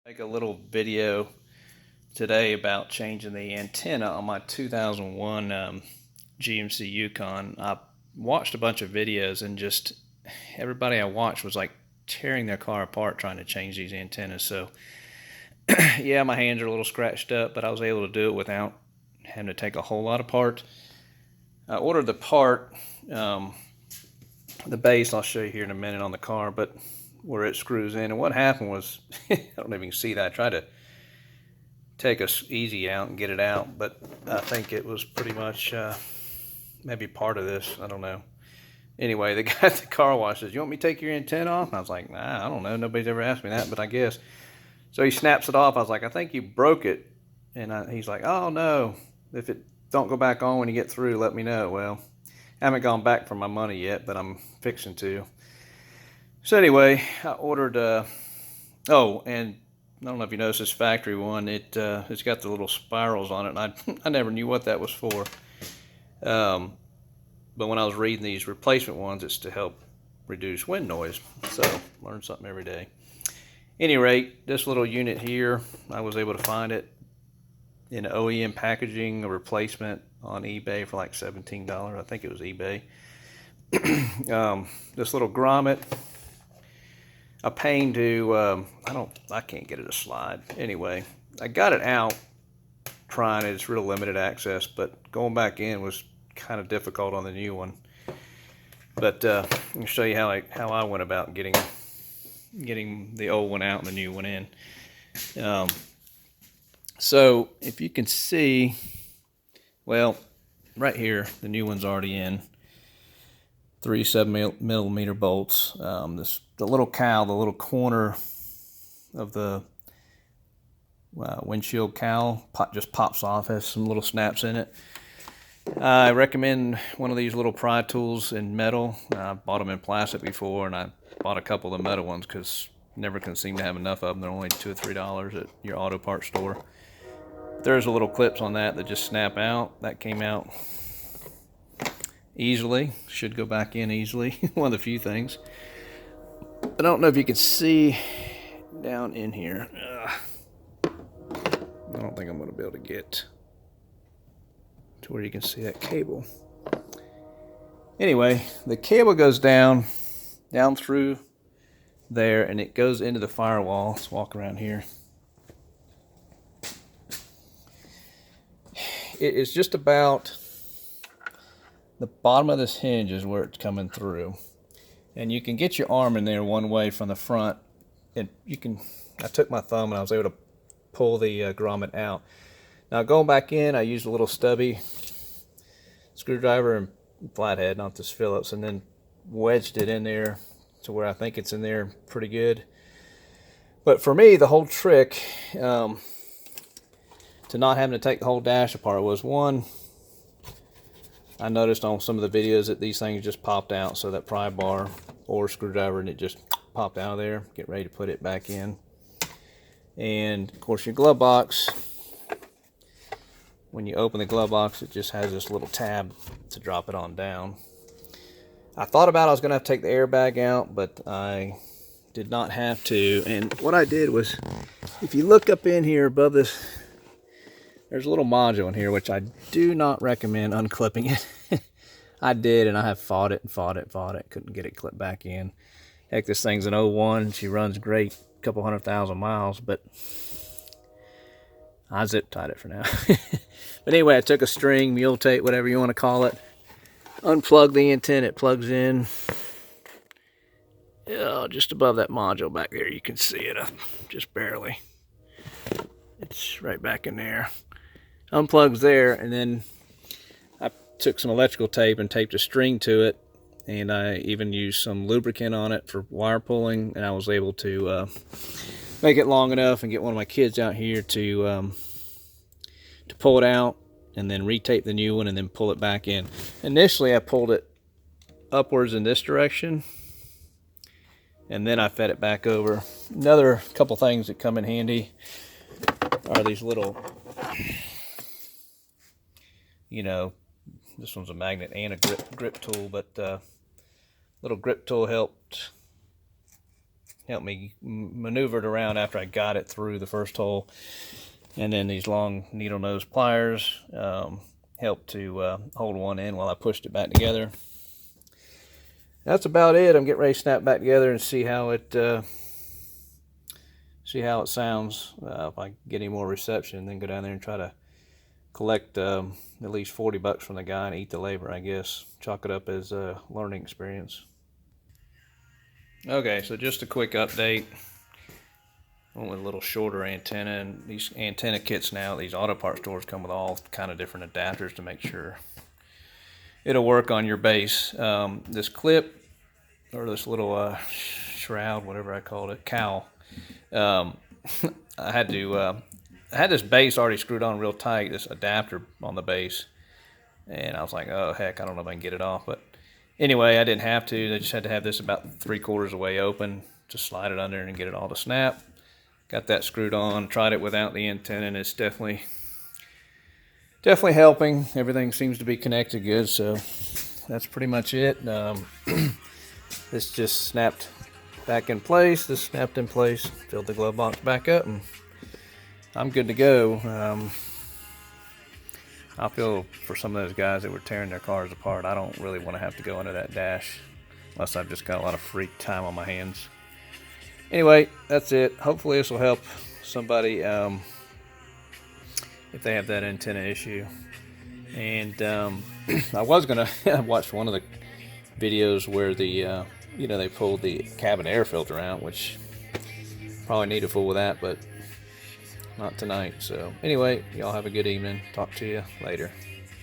Make a little video today about changing the antenna on my 2001 GMC Yukon. I watched a bunch of videos and just everybody I watched was like tearing their car apart trying to change these antennas. So yeah, my hands are a little scratched up, but I was able to do it without having to take a whole lot apart. I ordered the part, the base I'll show you here in a minute on the car, but where it screws in. And what happened was, I don't even see that. I tried to take us easy out and get it out, but I think it was pretty much maybe part of this. I don't know. Anyway, the guy at the car wash says, "You want me to take your antenna off?" And I was like, "Nah, I don't know. Nobody's ever asked me that, but I guess." So he snaps it off. I was like, "I think you broke it." And he's like, "Oh, no. If it don't go back on when you get through, let me know." Well, I haven't gone back for my money yet, but I'm fixing to. So anyway, I ordered, oh, and I don't know if you noticed this factory one, it's got the little spirals on it, and I never knew what that was for. But when I was reading these replacement ones, it's to help reduce wind noise. So, learn something every day. Any rate, this little unit here, I was able to find it in OEM packaging, a replacement on eBay for like $17. I think it was eBay. This little grommet, a pain to, I can't get it to slide. Anyway, I got it out trying it. It's real limited access, but going back in was kind of difficult on the new one. But let me show you how I went about getting the old one out and the new one in. So if you can see, well, right here, the new one's already in. 3 7mm bolts. The little cowl, the little corner of the windshield cowl just pops off, has some little snaps in it. I recommend one of these little pry tools in metal. I bought them in plastic before, and I bought a couple of the metal ones because never can seem to have enough of them. They're only $2 or $3 at your auto parts store. There's a little clips on that just snap out. That came out easily, should go back in easily. One of the few things. I don't know if you can see down in here. I don't think I'm going to be able to get to where you can see that cable. Anyway, the cable goes down through there, and it goes into the firewall. Let's walk around here. It is just about the bottom of this hinge is where it's coming through, and you can get your arm in there one way from the front, and I took my thumb and I was able to pull the grommet out. Now going back in, I used a little stubby screwdriver and flathead, not this Phillips, and then wedged it in there to where I think it's in there pretty good. But for me, the whole trick to not having to take the whole dash apart was, one, I noticed on some of the videos that these things just popped out, so that pry bar or screwdriver, and it just popped out of there. Get ready to put it back in. And of course your glove box, when you open the glove box, it just has this little tab to drop it on down. I thought about I was going to have to take the airbag out, but I did not have to. And what I did was, if you look up in here above this, there's a little module in here, which I do not recommend unclipping it. I did, and I have fought it. Couldn't get it clipped back in. Heck, this thing's an 01. She runs great, a couple 100,000 miles, but I zip tied it for now. But anyway, I took a string, mule tape, whatever you want to call it, unplugged the antenna. It plugs in just above that module back there. You can see it just barely. It's right back in there. Unplugs there, and then I took some electrical tape and taped a string to it, and I even used some lubricant on it for wire pulling, and I was able to make it long enough and get one of my kids out here to pull it out and then retape the new one and then pull it back in. Initially I pulled it upwards in this direction, and then I fed it back over. Another couple things that come in handy are these little, this one's a magnet and a grip tool, but little grip tool helped helped me maneuver it around after I got it through the first hole. And then these long needle nose pliers helped to hold one in while I pushed it back together. That's about it. I'm getting ready to snap back together and see how it sounds. If I get any more reception, then go down there and try to collect at least $40 from the guy and eat the labor, I guess. Chalk it up as a learning experience. Okay, so just a quick update. I went with a little shorter antenna, and these antenna kits now, these auto parts stores come with all kind of different adapters to make sure it'll work on your base. This clip, or this little shroud, whatever I called it, cowl, I had this base already screwed on real tight, this adapter on the base, and I was like, oh heck, I don't know if I can get it off. But anyway, I didn't have to. I just had to have this about 3/4 of the way open to slide it under and get it all to snap. Got that screwed on, tried it without the antenna, and it's definitely helping. Everything seems to be connected good, so that's pretty much it. This just snapped back in place. This snapped in place, filled the glove box back up, and I'm good to go. I feel for some of those guys that were tearing their cars apart, I don't really want to have to go under that dash unless I've just got a lot of free time on my hands. Anyway, that's it. Hopefully this will help somebody if they have that antenna issue. And I was gonna watch one of the videos where the they pulled the cabin air filter out, which probably need to fool with that, but not tonight. So anyway, y'all have a good evening. Talk to you later.